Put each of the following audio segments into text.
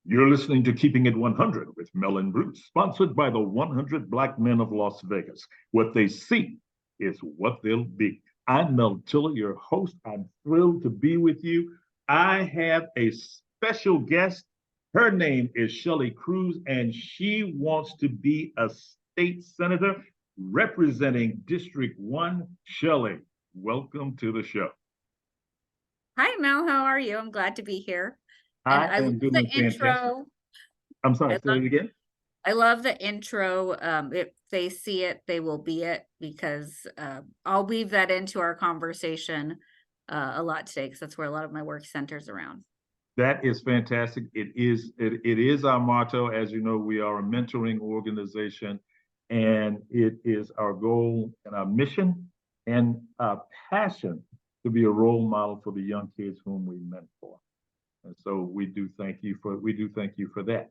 You're listening to Keeping It 100 with Mel and Bruce, sponsored by the 100 Black Men of Las Vegas. What they see is what they'll be. I'm Mel Tiller, your host. I'm thrilled to be with you. I have a special guest. Her name is Shelly Cruz, and she wants to be a state senator representing District 1. Shelly, welcome to the show. Hi, Mel. How are you? I'm glad to be here. And I I love am doing the fantastic. intro. I'm sorry, say it again. I love the intro. If they see it, they will be it, because I'll weave that into our conversation a lot today, because that's where a lot of my work centers around. That is fantastic. It is our motto. As you know, we are a mentoring organization, and it is our goal and our mission and our passion to be a role model for the young kids whom we mentor. And so we do thank you for that.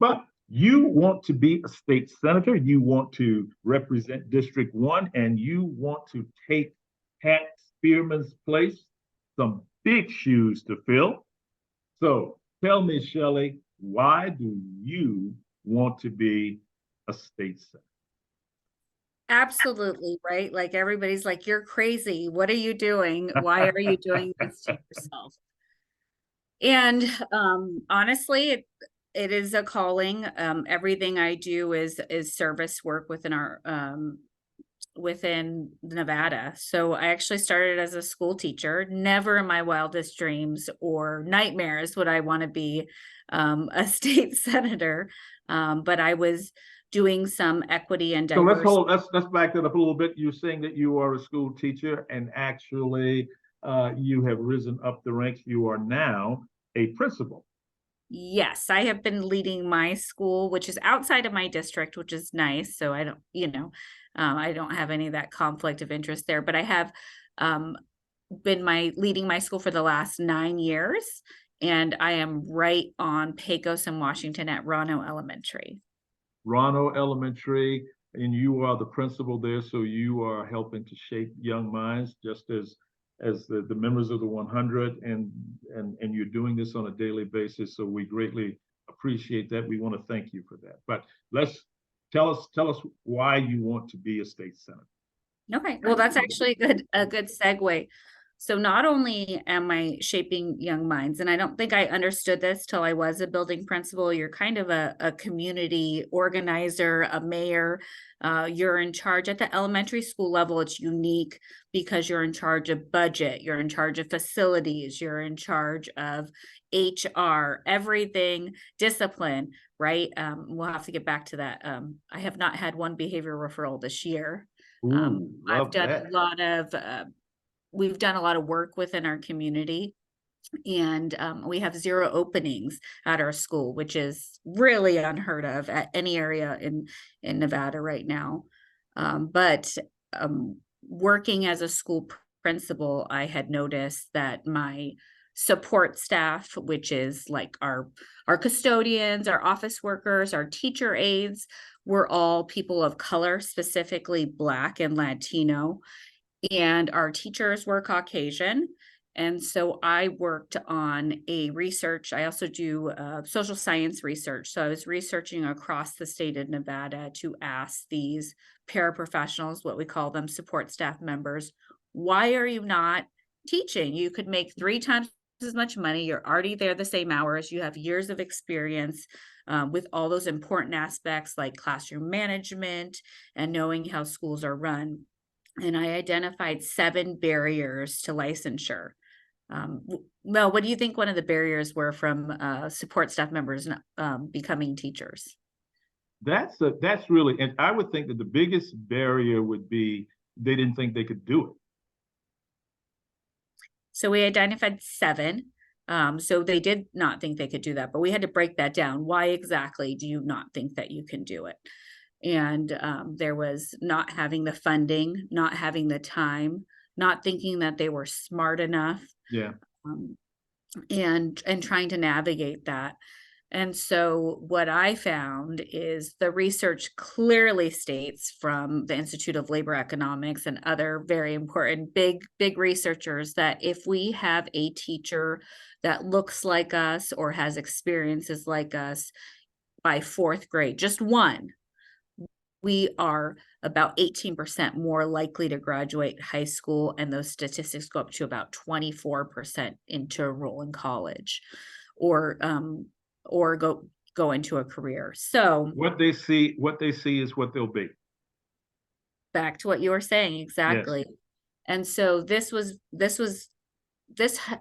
But you want to be a state senator, you want to represent District 1, and you want to take Pat Spearman's place, some big shoes to fill. So tell me, Shelly, why do you want to be a state senator? Absolutely, right? Like, everybody's like, you're crazy. What are you doing? Why are you doing this to yourself? And honestly, it is a calling. Everything I do is service work within our within Nevada. So I actually started as a school teacher. Never in my wildest dreams or nightmares would I want to be a state senator. But I was doing some equity and So diversity. let's back that up a little bit. You're saying that you are a school teacher, and actually you have risen up the ranks. You are now a principal. Yes, I have been leading my school, which is outside of my district, which is nice. So I don't, I don't have any of that conflict of interest there, but I have been leading my school for the last 9 years, and I am right on Pecos and Washington at Rono Elementary. Rono Elementary, and you are the principal there, so you are helping to shape young minds, just as the members of the 100, and you're doing this on a daily basis. So we greatly appreciate that. We want to thank you for that. But tell us why you want to be a state senator. Okay, well, that's actually a good segue. So not only am I shaping young minds, and I don't think I understood this till I was a building principal, you're kind of a community organizer, a mayor. You're in charge at the elementary school level. It's unique because you're in charge of budget, you're in charge of facilities, you're in charge of HR, everything, discipline, right? We'll have to get back to that. I have not had one behavior referral this year. I've done a lot of we've done a lot of work within our community, and we have 0 openings at our school, which is really unheard of at any area in Nevada right now. But working as a school principal, I had noticed that my support staff, which is like our custodians, our office workers, our teacher aides, were all people of color, specifically Black and Latino. And our teachers were Caucasian. And so I worked on a research. I also do social science research. So I was researching across the state of Nevada to ask these paraprofessionals, what we call them, support staff members, why are you not teaching? You could make 3 times as much money. You're already there the same hours. You have years of experience with all those important aspects like classroom management and knowing how schools are run. And I identified 7 barriers to licensure. Mel, what do you think one of the barriers were from support staff members becoming teachers? That's really, and I would think that the biggest barrier would be they didn't think they could do it. So we identified 7. So they did not think they could do that, but we had to break that down. Why exactly do you not think that you can do it? And there was not having the funding, not having the time, not thinking that they were smart enough. Yeah. And trying to navigate that. And so what I found is the research clearly states from the Institute of Labor Economics and other very important big researchers that if we have a teacher that looks like us or has experiences like us by fourth grade, just one, we are about 18% more likely to graduate high school, and those statistics go up to about 24% into enroll in college or go into a career. So What they see is what they'll be. back to what you were saying, Yes. exactly. And so this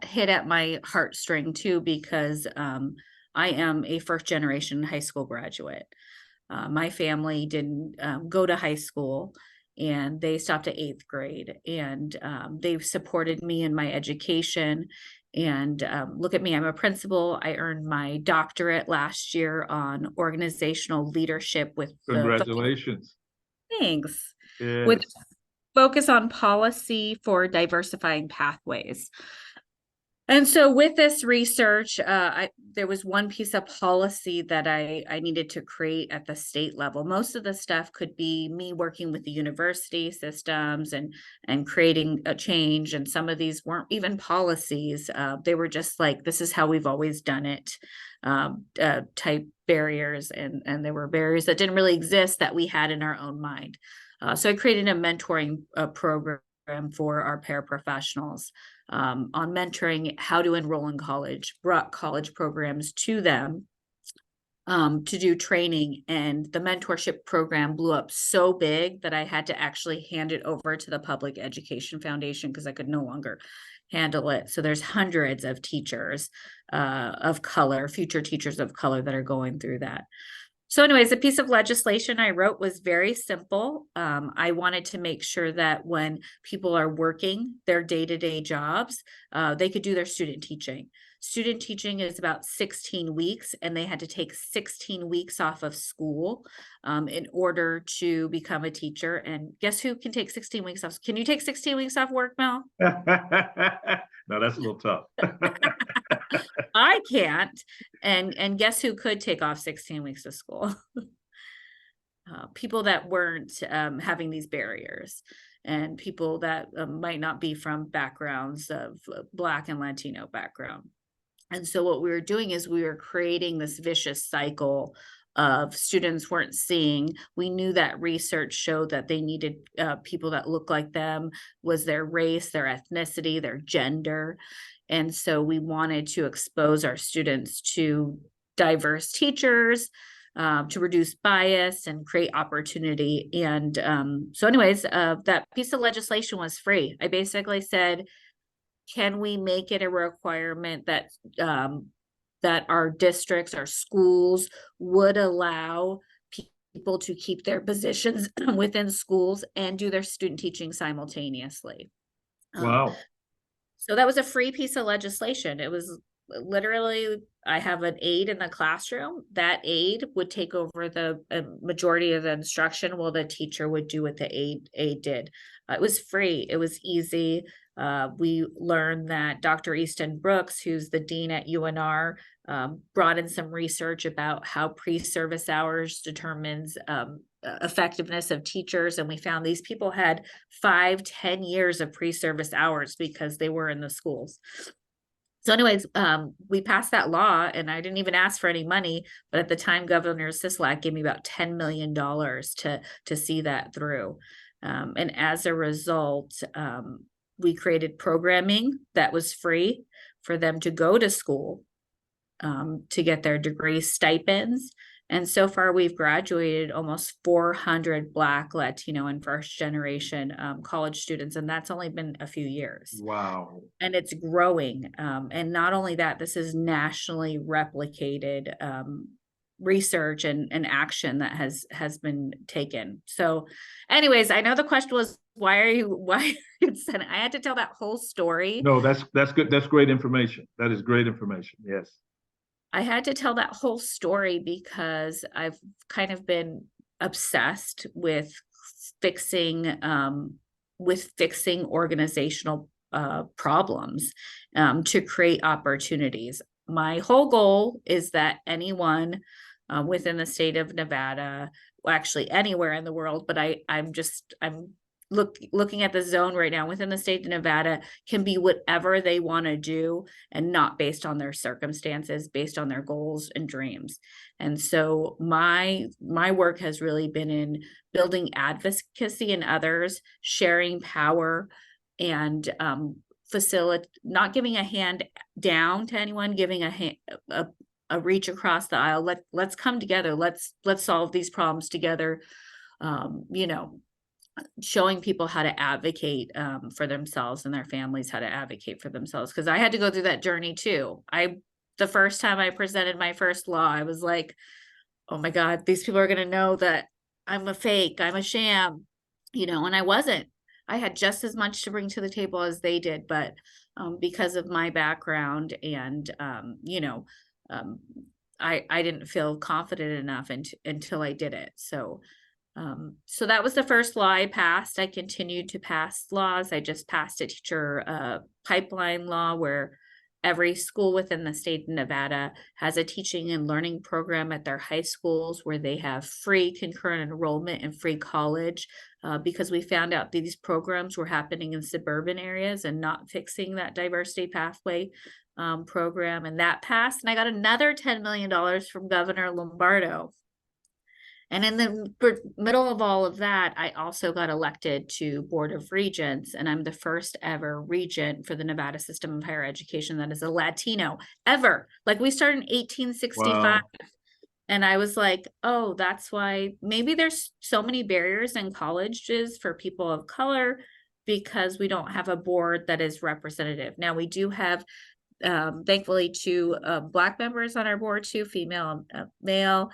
hit at my heartstring too, because I am a first generation high school graduate. My family didn't go to high school, and they stopped at 8th grade, and they've supported me in my education. And look at me, I'm a principal. I earned my doctorate last year on organizational leadership with Congratulations. Thanks. Yes. With focus on policy for diversifying pathways. And so with this research, there was one piece of policy that I needed to create at the state level. Most of the stuff could be me working with the university systems and creating a change. And some of these weren't even policies. They were just like, this is how we've always done it, type barriers. And there were barriers that didn't really exist that we had in our own mind. So I created a mentoring program for our paraprofessionals on mentoring how to enroll in college, brought college programs to them to do training. And the mentorship program blew up so big that I had to actually hand it over to the Public Education Foundation because I could no longer handle it. So there's hundreds of teachers of color, future teachers of color that are going through that. So anyways, the piece of legislation I wrote was very simple. I wanted to make sure that when people are working their day-to-day jobs, they could do their student teaching. Student teaching is about 16 weeks, and they had to take 16 weeks off of school in order to become a teacher. And guess who can take 16 weeks off? Can you take 16 weeks off work, Mel? No, that's a little tough. I can't. And guess who could take off 16 weeks of school? People that weren't having these barriers, and people that might not be from backgrounds of Black and Latino background. And so what we were doing is we were creating this vicious cycle of students weren't seeing. We knew that research showed that they needed people that look like them, was their race, their ethnicity, their gender. And so we wanted to expose our students to diverse teachers, to reduce bias and create opportunity. And so anyways, that piece of legislation was free. I basically said, can we make it a requirement that that our districts, our schools would allow people to keep their positions within schools and do their student teaching simultaneously? Wow. So that was a free piece of legislation. It was literally, I have an aide in the classroom. That aide would take over the majority of the instruction while the teacher would do what the aide did. It was free. It was easy. We learned that Dr. Easton Brooks, who's the dean at UNR, brought in some research about how pre-service hours determines effectiveness of teachers. And we found these people had 5-10 years of pre-service hours because they were in the schools. So anyways, we passed that law, and I didn't even ask for any money, but at the time, Governor Sisolak gave me about $10 million to see that through. And as a result, we created programming that was free for them to go to school, to get their degree stipends. And so far, we've graduated almost 400 Black, Latino, and first generation college students, and that's only been a few years. Wow. And it's growing. And not only that, this is nationally replicated research and action that has been taken. So anyways, I know the question was, why are you sending? I had to tell that whole story. No, that's good. That's great information. That is great information. Yes. I had to tell that whole story because I've kind of been obsessed with fixing organizational problems to create opportunities. my whole goal is that anyone within the state of Nevada, well, actually anywhere in the world, but I'm looking at the zone right now within the state of Nevada, can be whatever they want to do and not based on their circumstances, based on their goals and dreams. And so my work has really been in building advocacy in others, sharing power, and not giving a hand down to anyone, giving a reach across the aisle. Let's come together. Let's solve these problems together. Showing people how to advocate for themselves and their families, how to advocate for themselves. Because I had to go through that journey too. The first time I presented my first law, I was like, oh my God, these people are going to know that I'm a fake, I'm a sham, and I wasn't. I had just as much to bring to the table as they did, but because of my background and, I didn't feel confident enough until I did it. So that was the first law I passed. I continued to pass laws. I just passed a teacher pipeline law where every school within the state of Nevada has a teaching and learning program at their high schools where they have free concurrent enrollment and free college, because we found out these programs were happening in suburban areas and not fixing that diversity pathway program. And that passed. And I got another $10 million from Governor Lombardo. And in the middle of all of that, I also got elected to Board of Regents, and I'm the first ever regent for the Nevada system of higher education that is a Latino ever. Like, we started in 1865. Wow. And I was like, oh, that's why maybe there's so many barriers in colleges for people of color, because we don't have a board that is representative. Now, we do have thankfully 2 Black members on our board, 2 female and male,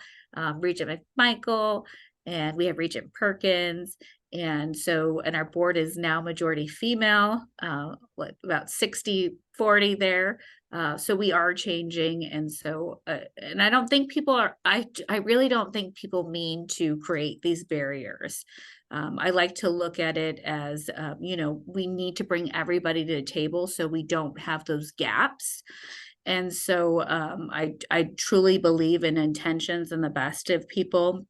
Regent McMichael, and we have Regent Perkins. And our board is now majority female, about 60-40 there. So we are changing. And so, and I don't think I really don't think people mean to create these barriers. I like to look at it as, we need to bring everybody to the table so we don't have those gaps. And so I truly believe in intentions and the best of people.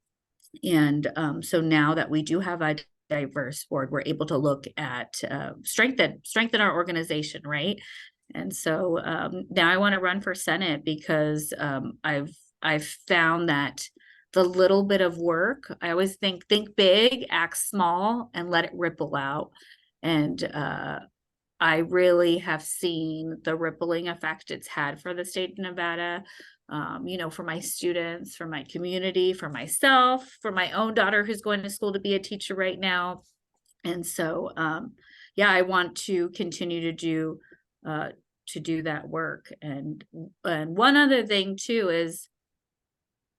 And so now that we do have a diverse board, we're able to look at strengthen our organization, right? And so now I want to run for Senate because I've found that the little bit of work, I always think big, act small, and let it ripple out. And I really have seen the rippling effect it's had for the state of Nevada, for my students, for my community, for myself, for my own daughter who's going to school to be a teacher right now. And so, I want to continue to do that work. And one other thing too is,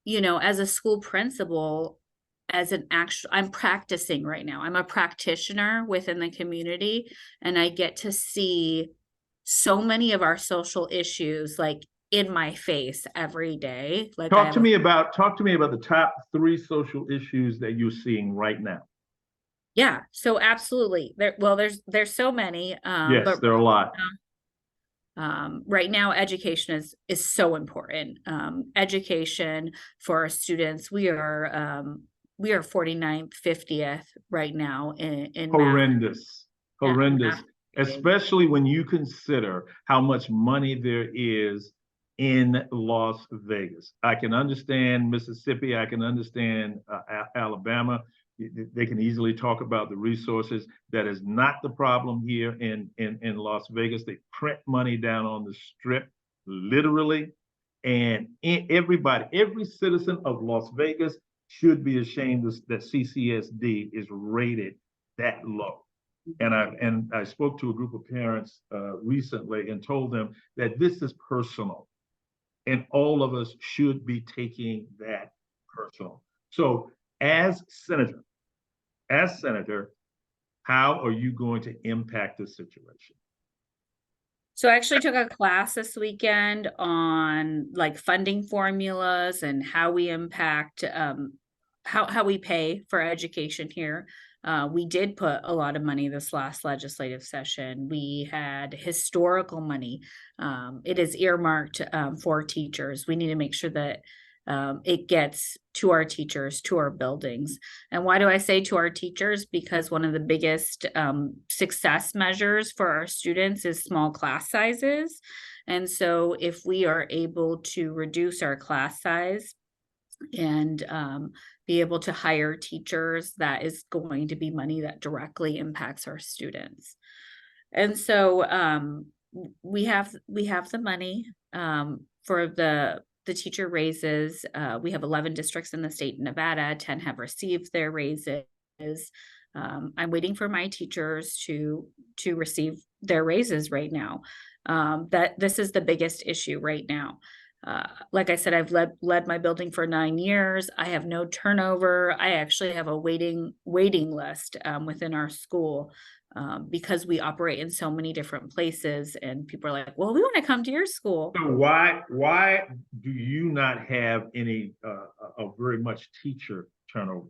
as a school principal, I'm practicing right now. I'm a practitioner within the community, and I get to see so many of our social issues like in my face every day. Like, talk to me about the top 3 social issues that you're seeing right now. Yeah, so absolutely. There's so many. Yes, but there are a lot. Right now, education is so important. Education for our students, we are 49th, 50th right now in horrendous, especially when you consider how much money there is in Las Vegas. I can understand Mississippi. I can understand Alabama. They can easily talk about the resources. That is not the problem here in Las Vegas. They print money down on the strip, literally. And every citizen of Las Vegas should be ashamed that CCSD is rated that low. And I spoke to a group of parents recently and told them that this is personal. And all of us should be taking that personal. So as senator, how are you going to impact this situation? So I actually took a class this weekend on like funding formulas and how we impact, how we pay for education here. We did put a lot of money this last legislative session. We had historical money. It is earmarked for teachers. We need to make sure that it gets to our teachers, to our buildings. And why do I say to our teachers? Because one of the biggest success measures for our students is small class sizes. And so if we are able to reduce our class size and be able to hire teachers, that is going to be money that directly impacts our students. And so we have the money for the teacher raises. We have 11 districts in the state of Nevada, 10 have received their raises. I'm waiting for my teachers to receive their raises right now. That this is the biggest issue right now. Like I said, I've led my building for 9 years. I have no turnover. I actually have a waiting list within our school because we operate in so many different places, and people are like, well, we want to come to your school. So why do you not have any very much teacher turnover?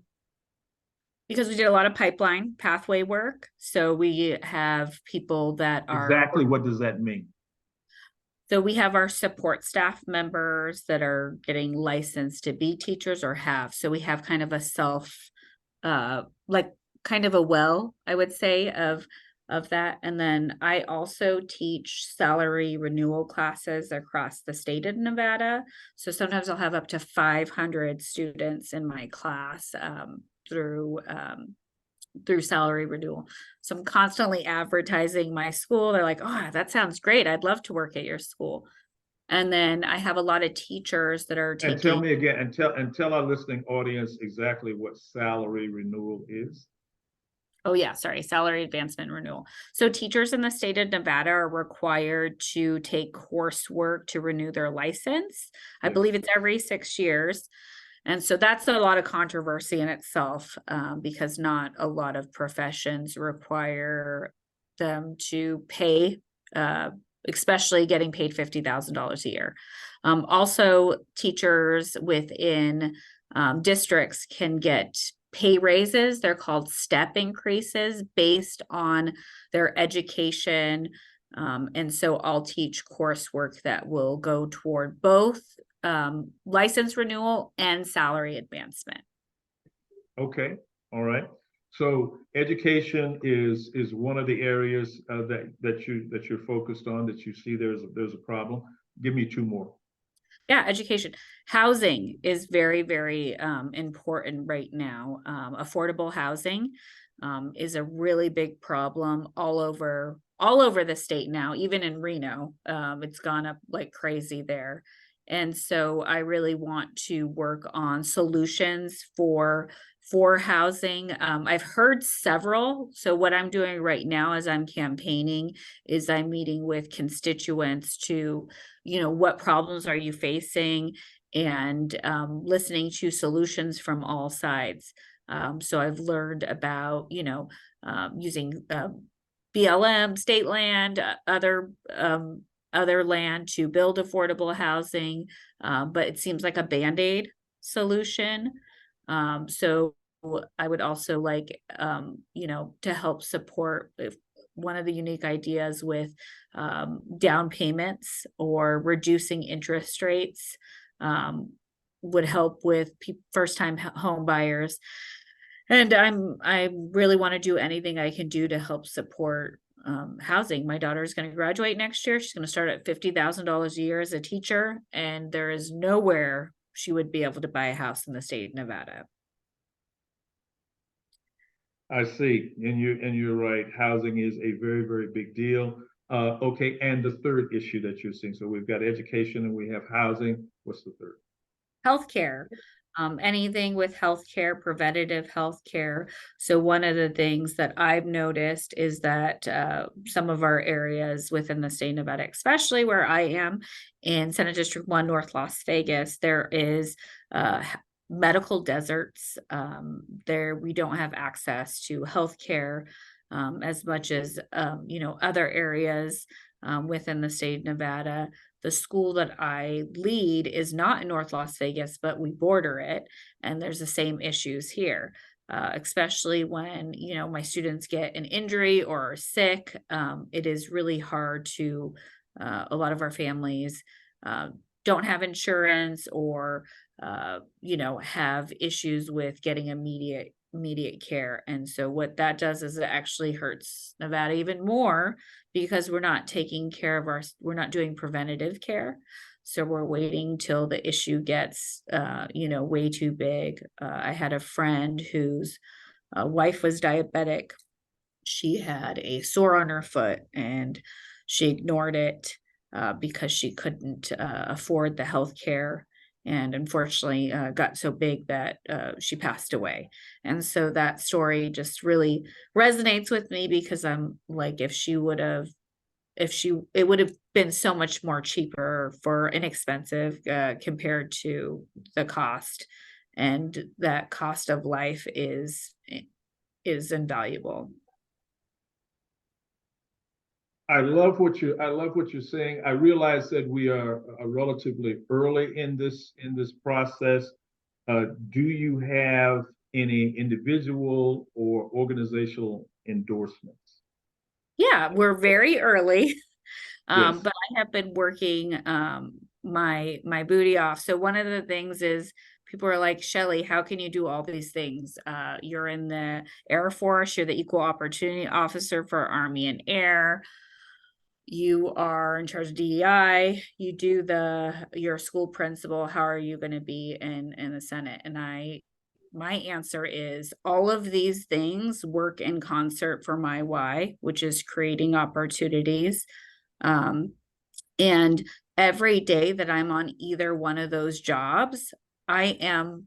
Because we did a lot of pipeline pathway work. So we have people that are Exactly what does that mean? So we have our support staff members that are getting licensed to be teachers or have. So we have kind of a I would say, of that. And then I also teach salary renewal classes across the state of Nevada. So sometimes I'll have up to 500 students in my class through salary renewal. So I'm constantly advertising my school. They're like, oh, that sounds great. I'd love to work at your school. And then I have a lot of teachers that are taking. And tell me again, and tell our listening audience exactly what salary renewal is. Oh yeah, sorry, salary advancement renewal. So teachers in the state of Nevada are required to take coursework to renew their license. I believe it's every 6 years. And so that's a lot of controversy in itself because not a lot of professions require them to pay, especially getting paid $50,000 a year. Also, teachers within districts can get pay raises. They're called step increases based on their education. And so I'll teach coursework that will go toward both license renewal and salary advancement. Okay, all right. So education is one of the areas that you're focused on, that you see there's a problem. Give me 2 more. Yeah, education. Housing is very, very important right now. Affordable housing is a really big problem all over the state now, even in Reno. It's gone up like crazy there. And so I really want to work on solutions for housing. I've heard several. So what I'm doing right now as I'm campaigning is I'm meeting with constituents to, what problems are you facing, and listening to solutions from all sides. So I've learned about, using BLM, state land, other land to build affordable housing, but it seems like a Band-Aid solution. So I would also like, to help support one of the unique ideas with down payments or reducing interest rates would help with first-time home buyers. And I really want to do anything I can do to help support housing. My daughter is going to graduate next year. She's going to start at $50,000 a year as a teacher, and there is nowhere she would be able to buy a house in the state of Nevada. I see, and you're right. Housing is a very, very big deal. Okay, and the third issue that you're seeing. So we've got education and we have housing. What's the third? Healthcare. Anything with healthcare, preventative healthcare. So one of the things that I've noticed is that some of our areas within the state of Nevada, especially where I am in Senate District 1, North Las Vegas, there is medical deserts. There we don't have access to healthcare as much as other areas within the state of Nevada. The school that I lead is not in North Las Vegas, but we border it, and there's the same issues here. especially when, my students get an injury or are sick. It is really hard to, a lot of our families don't have insurance or, have issues with getting immediate care. And so what that does is it actually hurts Nevada even more because we're not taking care of we're not doing preventative care. So we're waiting till the issue gets, way too big. I had a friend whose wife was diabetic. She had a sore on her foot and she ignored it because she couldn't afford the health care. And unfortunately, got so big that she passed away. And so that story just really resonates with me because I'm like, it would have been so much more cheaper for inexpensive compared to the cost. And that cost of life is invaluable. I love what you're saying. I realize that we are relatively early in this process. Do you have any individual or organizational endorsements? Yeah, we're very early. Yes. But I have been working my booty off. So one of the things is people are like, Shelly, how can you do all these things? You're in the Air Force, you're the Equal Opportunity Officer for Army and Air. You are in charge of DEI, you do you're a school principal. How are you going to be in the Senate? And my answer is all of these things work in concert for my why, which is creating opportunities. And every day that I'm on either one of those jobs, I am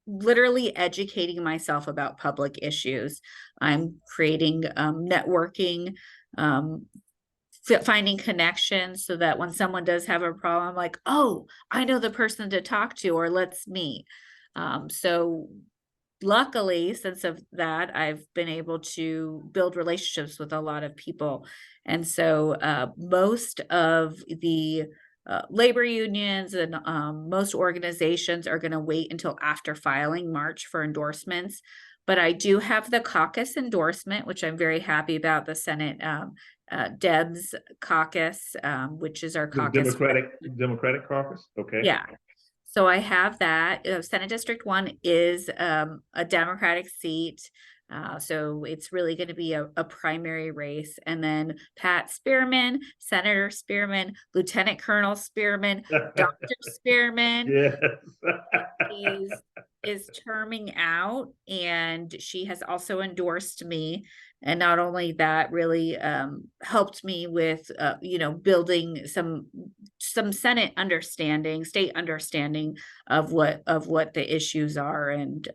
literally educating myself about public issues. I'm creating networking, finding connections so that when someone does have a problem, I'm like, oh, I know the person to talk to, or let's meet. So luckily, since of that, I've been able to build relationships with a lot of people. And so most of the labor unions and most organizations are going to wait until after filing March for endorsements. But I do have the caucus endorsement, which I'm very happy about, the Senate Debs caucus, which is our The caucus. Democratic caucus? Okay. Yeah. So I have that. Senate District 1 is a Democratic seat. So it's really going to be a primary race. And then Pat Spearman, Senator Spearman, Lieutenant Colonel Spearman, Dr. Spearman. Yes. is terming out, and she has also endorsed me. And not only that, really helped me with building some Senate understanding, state understanding of what the issues are, and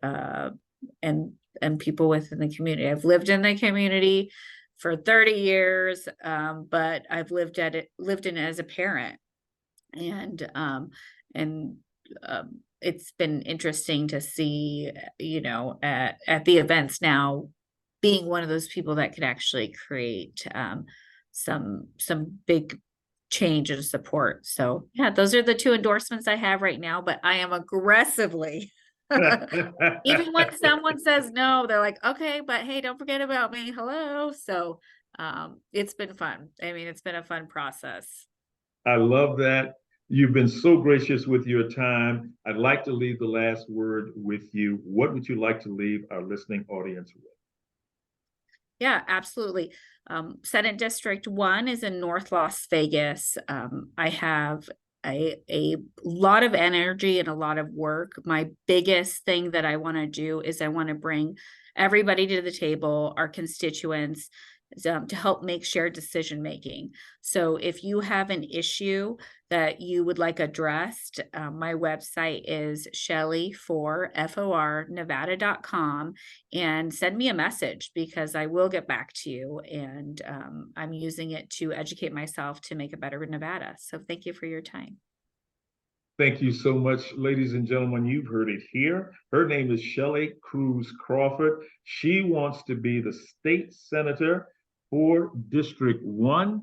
people within the community. I've lived in the community for 30 years, but I've lived in it as a parent, and it's been interesting to see, at the events now, being one of those people that could actually create some big change and support. So yeah, those are the two endorsements I have right now, but I am aggressively, even when someone says no, they're like, okay, but hey, don't forget about me. Hello. So it's been fun. I mean, it's been a fun process. I love that. You've been so gracious with your time. I'd like to leave the last word with you. What would you like to leave our listening audience with? Yeah, absolutely. Senate District 1 is in North Las Vegas. I have a lot of energy and a lot of work. My biggest thing that I want to do is I want to bring everybody to the table, our constituents, to help make shared decision making. So if you have an issue that you would like addressed, my website is Shelly for FORNevada.com, and send me a message because I will get back to you. And I'm using it to educate myself to make a better Nevada. So thank you for your time. Thank you so much, ladies and gentlemen. You've heard it here. Her name is Shelly Cruz Crawford. She wants to be the state senator for District 1,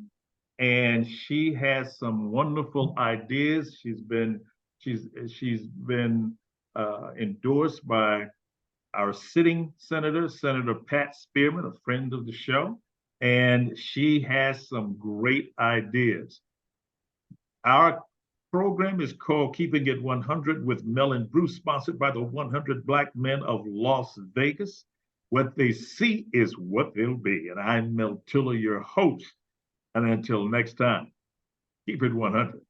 and she has some wonderful ideas. She's been endorsed by our sitting senator, Senator Pat Spearman, a friend of the show, and she has some great ideas. Our program is called Keeping It 100 with Mel and Bruce, sponsored by the 100 Black Men of Las Vegas. What they see is what they'll be. And I'm Mel Tiller, your host. And until next time, keep it 100.